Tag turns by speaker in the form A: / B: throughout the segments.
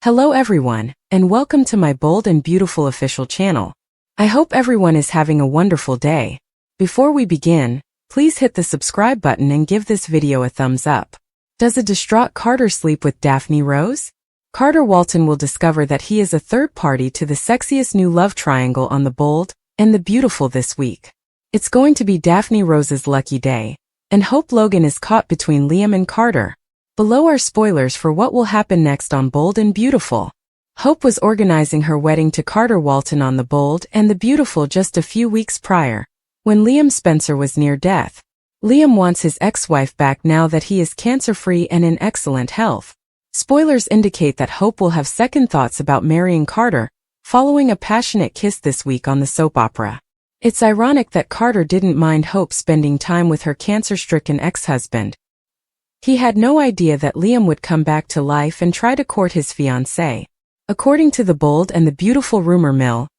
A: Hello everyone, and welcome to my bold and beautiful official channel. I hope everyone is having a wonderful day. Before we begin, please hit the subscribe button and give this video a thumbs up. Does a distraught Carter sleep with Daphne Rose? Carter Walton will discover that he is a third party to the sexiest new love triangle on the Bold and the Beautiful this week. It's going to be Daphne Rose's lucky day, and Hope Logan is caught between Liam and Carter. Below are spoilers for what will happen next on Bold and Beautiful. Hope was organizing her wedding to Carter Walton on the Bold and the Beautiful just a few weeks prior, when Liam Spencer was near death. Liam wants his ex-wife back now that he is cancer-free and in excellent health. Spoilers indicate that Hope will have second thoughts about marrying Carter, following a passionate kiss this week on the soap opera. It's ironic that Carter didn't mind Hope spending time with her cancer-stricken ex-husband. He had no idea that Liam would come back to life and try to court his fiancée. According to the Bold and the Beautiful rumor mill,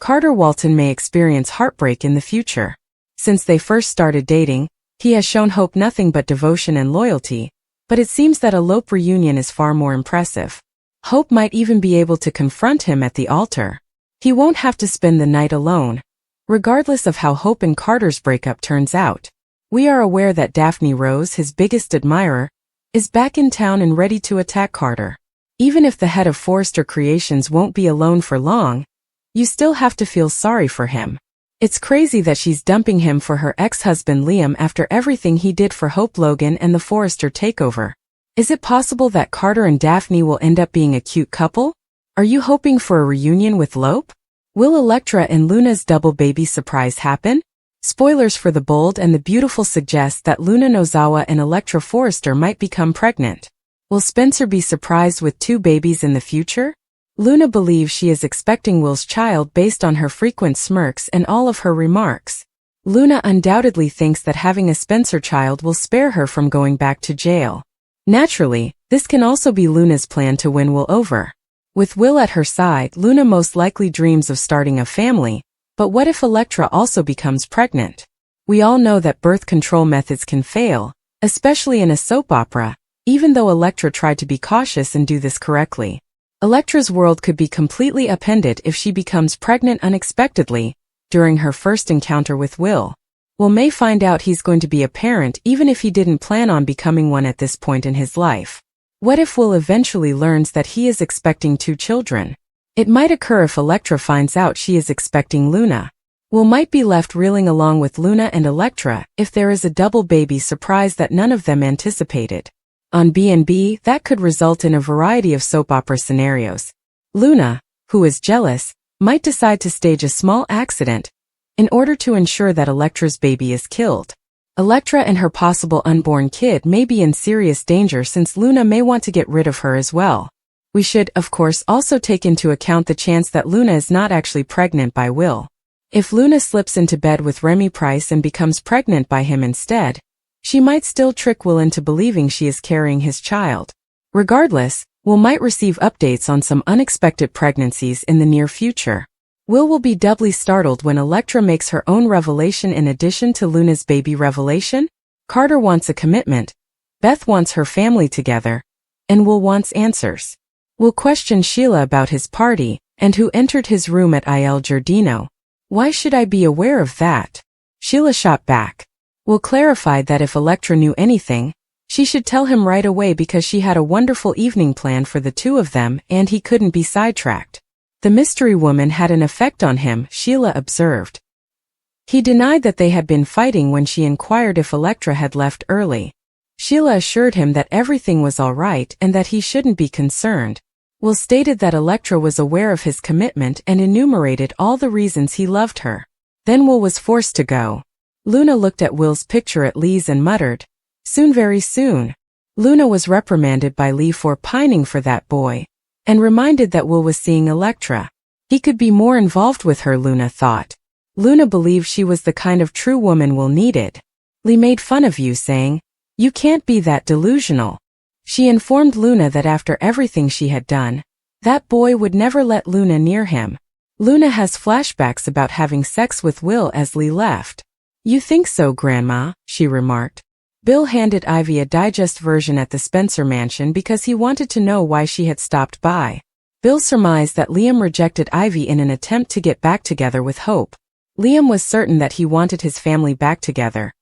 A: Carter Walton may experience heartbreak in the future. Since they first started dating, he has shown Hope nothing but devotion and loyalty, but it seems that a Lope reunion is far more impressive. Hope might even be able to confront him at the altar. He won't have to spend the night alone, regardless of how Hope and Carter's breakup turns out. We are aware that Daphne Rose, his biggest admirer, is back in town and ready to attack Carter. Even if the head of Forrester Creations won't be alone for long, you still have to feel sorry for him. It's crazy that she's dumping him for her ex-husband Liam after everything he did for Hope Logan and the Forrester takeover. Is it possible that Carter and Daphne will end up being a cute couple? Are you hoping for a reunion with Lope? Will Elektra and Luna's double baby surprise happen? Spoilers for the Bold and the Beautiful suggest that Luna Nozawa and Elektra Forrester might become pregnant. Will Spencer be surprised with 2 babies in the future? Luna believes she is expecting Will's child based on her frequent smirks and all of her remarks. Luna undoubtedly thinks that having a Spencer child will spare her from going back to jail. Naturally, this can also be Luna's plan to win Will over. With Will at her side, Luna most likely dreams of starting a family. But what if Elektra also becomes pregnant? We all know that birth control methods can fail, especially in a soap opera, even though Elektra tried to be cautious and do this correctly. Elektra's world could be completely upended if she becomes pregnant unexpectedly during her first encounter with Will. Will may find out he's going to be a parent even if he didn't plan on becoming one at this point in his life. What if Will eventually learns that he is expecting 2 children? It might occur if Elektra finds out she is expecting Luna. Will might be left reeling along with Luna and Elektra if there is a double baby surprise that none of them anticipated. On B&B, that could result in a variety of soap opera scenarios. Luna, who is jealous, might decide to stage a small accident in order to ensure that Elektra's baby is killed. Elektra and her possible unborn kid may be in serious danger since Luna may want to get rid of her as well. We should, of course, also take into account the chance that Luna is not actually pregnant by Will. If Luna slips into bed with Remy Price and becomes pregnant by him instead, she might still trick Will into believing she is carrying his child. Regardless, Will might receive updates on some unexpected pregnancies in the near future. Will be doubly startled when Elektra makes her own revelation in addition to Luna's baby revelation. Carter wants a commitment, Beth wants her family together, and Will wants answers. Will question Sheila about his party and who entered his room at Il Giardino. Why should I be aware of that? Sheila shot back. Will clarified that if Elektra knew anything, she should tell him right away because she had a wonderful evening planned for the 2 of them and he couldn't be sidetracked. The mystery woman had an effect on him, Sheila observed. He denied that they had been fighting when she inquired if Elektra had left early. Sheila assured him that everything was all right and that he shouldn't be concerned. Will stated that Elektra was aware of his commitment and enumerated all the reasons he loved her. Then Will was forced to go. Luna looked at Will's picture at Lee's and muttered, "Soon, very soon." Luna was reprimanded by Lee for pining for that boy, and reminded that Will was seeing Elektra. He could be more involved with her, Luna thought. Luna believed she was the kind of true woman Will needed. Lee made fun of you, saying, "You can't be that delusional." She informed Luna that after everything she had done, that boy would never let Luna near him. Luna has flashbacks about having sex with Will as Lee left. "You think so, Grandma," she remarked. Bill handed Ivy a digest version at the Spencer mansion because he wanted to know why she had stopped by. Bill surmised that Liam rejected Ivy in an attempt to get back together with Hope. Liam was certain that he wanted his family back together,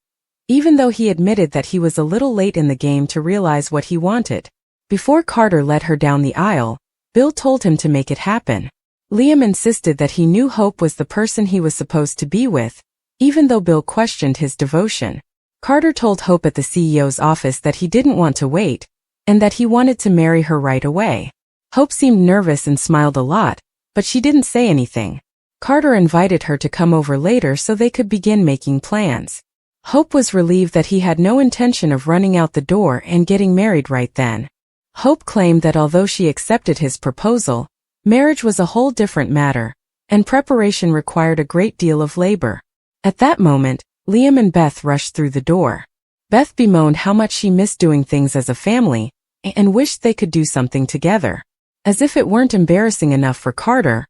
A: even though he admitted that he was a little late in the game to realize what he wanted. Before Carter led her down the aisle, Bill told him to make it happen. Liam insisted that he knew Hope was the person he was supposed to be with, even though Bill questioned his devotion. Carter told Hope at the CEO's office that he didn't want to wait, and that he wanted to marry her right away. Hope seemed nervous and smiled a lot, but she didn't say anything. Carter invited her to come over later so they could begin making plans. Hope was relieved that he had no intention of running out the door and getting married right then. Hope claimed that although she accepted his proposal, marriage was a whole different matter, and preparation required a great deal of labor. At that moment, Liam and Beth rushed through the door. Beth bemoaned how much she missed doing things as a family, and wished they could do something together. As if it weren't embarrassing enough for Carter,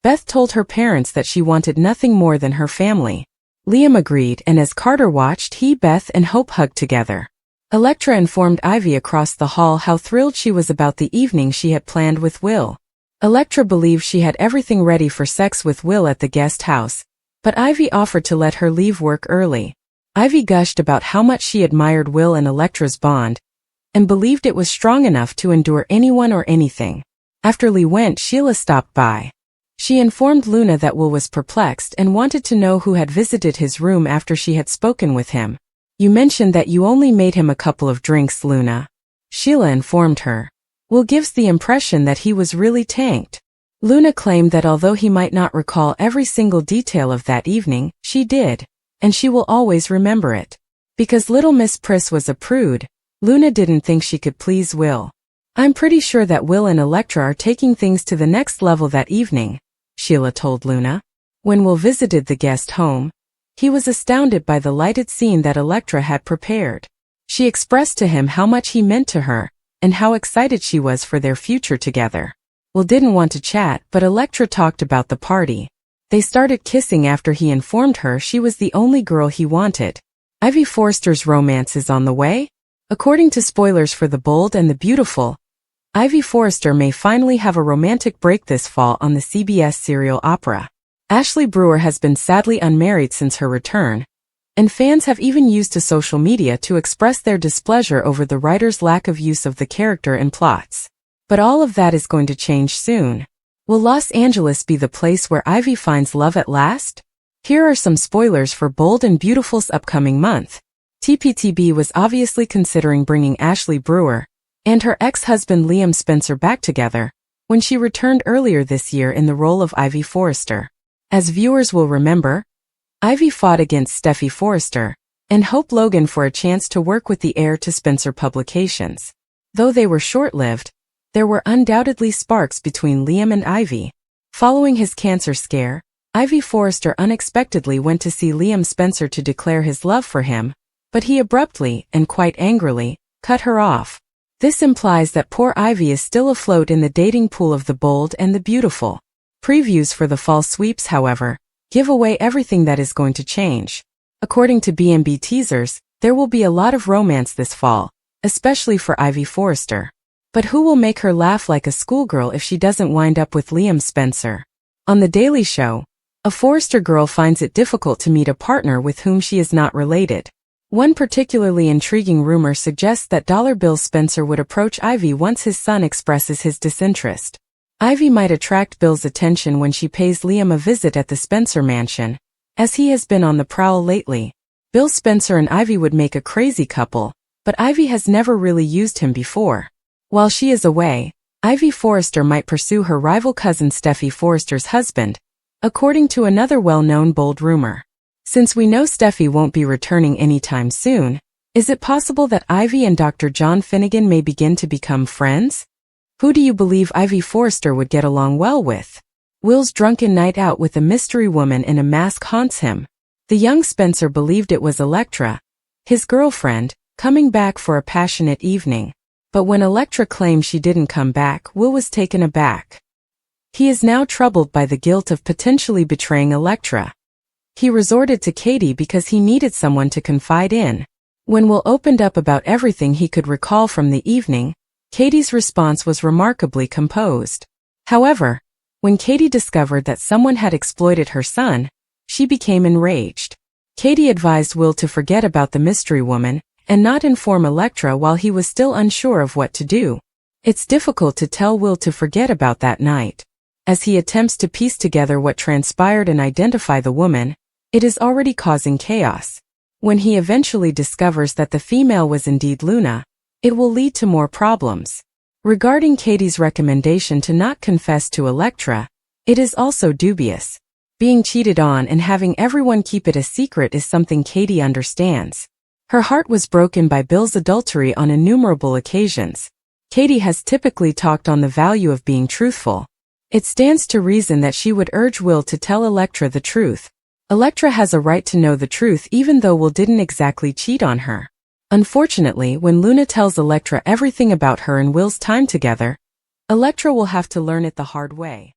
A: Beth told her parents that she wanted nothing more than her family. Liam agreed, and as Carter watched, he, Beth, and Hope hugged together. Electra informed Ivy across the hall how thrilled she was about the evening she had planned with Will. Electra believed she had everything ready for sex with Will at the guest house, but Ivy offered to let her leave work early. Ivy gushed about how much she admired Will and Electra's bond, and believed it was strong enough to endure anyone or anything. After Lee went, Sheila stopped by. She informed Luna that Will was perplexed and wanted to know who had visited his room after she had spoken with him. "You mentioned that you only made him a couple of drinks, Luna," Sheila informed her. "Will gives the impression that he was really tanked." Luna claimed that although he might not recall every single detail of that evening, she did, and she will always remember it. Because little Miss Priss was a prude, Luna didn't think she could please Will. "I'm pretty sure that Will and Electra are taking things to the next level that evening," Sheila told Luna. When Will visited the guest home, he was astounded by the lighted scene that Electra had prepared. She expressed to him how much he meant to her, and how excited she was for their future together. Will didn't want to chat, but Electra talked about the party. They started kissing after he informed her she was the only girl he wanted. Ivy Forrester's romance is on the way? According to Spoilers for The Bold and the Beautiful, Ivy Forrester may finally have a romantic break this fall on the CBS serial opera. Ashley Brewer has been sadly unmarried since her return, and fans have even used to social media to express their displeasure over the writer's lack of use of the character and plots. But all of that is going to change soon. Will Los Angeles be the place where Ivy finds love at last? Here are some spoilers for Bold and Beautiful's upcoming month. TPTB was obviously considering bringing Ashley Brewer and her ex-husband Liam Spencer back together when she returned earlier this year in the role of Ivy Forrester. As viewers will remember, Ivy fought against Steffi Forrester and Hope Logan for a chance to work with the heir to Spencer Publications. Though they were short-lived, there were undoubtedly sparks between Liam and Ivy. Following his cancer scare, Ivy Forrester unexpectedly went to see Liam Spencer to declare his love for him, but he abruptly, and quite angrily, cut her off. This implies that poor Ivy is still afloat in the dating pool of the bold and the beautiful. Previews for the fall sweeps, however, give away everything that is going to change. According to B&B teasers, there will be a lot of romance this fall, especially for Ivy Forrester. But who will make her laugh like a schoolgirl if she doesn't wind up with Liam Spencer? On The Daily Show, a Forrester girl finds it difficult to meet a partner with whom she is not related. One particularly intriguing rumor suggests that Dollar Bill Spencer would approach Ivy once his son expresses his disinterest. Ivy might attract Bill's attention when she pays Liam a visit at the Spencer mansion, as he has been on the prowl lately. Bill Spencer and Ivy would make a crazy couple, but Ivy has never really used him before. While she is away, Ivy Forrester might pursue her rival cousin Steffi Forrester's husband, according to another well-known bold rumor. Since we know Steffi won't be returning anytime soon, is it possible that Ivy and Dr. John Finnegan may begin to become friends? Who do you believe Ivy Forrester would get along well with? Will's drunken night out with a mystery woman in a mask haunts him. The young Spencer believed it was Electra, his girlfriend, coming back for a passionate evening. But when Electra claimed she didn't come back, Will was taken aback. He is now troubled by the guilt of potentially betraying Electra. He resorted to Katie because he needed someone to confide in. When Will opened up about everything he could recall from the evening, Katie's response was remarkably composed. However, when Katie discovered that someone had exploited her son, she became enraged. Katie advised Will to forget about the mystery woman and not inform Elektra while he was still unsure of what to do. It's difficult to tell Will to forget about that night. As he attempts to piece together what transpired and identify the woman, it is already causing chaos. When he eventually discovers that the female was indeed Luna, it will lead to more problems. Regarding Katie's recommendation to not confess to Elektra, it is also dubious. Being cheated on and having everyone keep it a secret is something Katie understands. Her heart was broken by Bill's adultery on innumerable occasions. Katie has typically talked on the value of being truthful. It stands to reason that she would urge Will to tell Elektra the truth. Elektra has a right to know the truth even though Will didn't exactly cheat on her. Unfortunately, when Luna tells Elektra everything about her and Will's time together, Elektra will have to learn it the hard way.